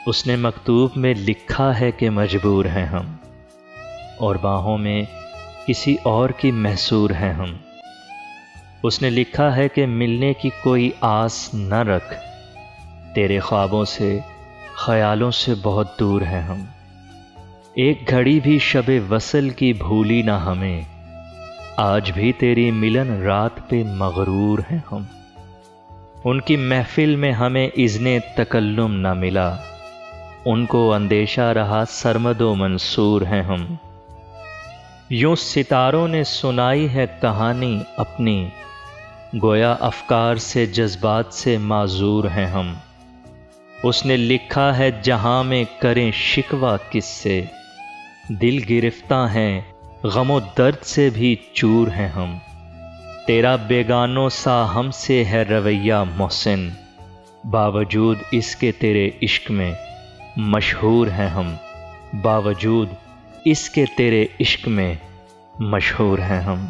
اس نے مکتوب میں لکھا ہے کہ مجبور ہیں ہم، اور باہوں میں کسی اور کی محصور ہیں ہم۔ اس نے لکھا ہے کہ ملنے کی کوئی آس نہ رکھ، تیرے خوابوں سے خیالوں سے بہت دور ہیں ہم۔ ایک گھڑی بھی شب وصل کی بھولی نہ ہمیں، آج بھی تیری ملن رات پہ مغرور ہیں ہم۔ ان کی محفل میں ہمیں اذن تکلم نہ ملا، ان کو اندیشہ رہا سرمد و منصور ہیں ہم۔ یوں ستاروں نے سنائی ہے کہانی اپنی، گویا افکار سے جذبات سے معذور ہیں ہم۔ اس نے لکھا ہے جہاں میں کریں شکوہ کس سے، دل گرفتہ ہیں غم و درد سے بھی چور ہیں ہم۔ تیرا بیگانوں سا ہم سے ہے رویہ محسن، باوجود اس کے تیرے عشق میں مشہور ہیں ہم، باوجود اس کے تیرے عشق میں مشہور ہیں ہم۔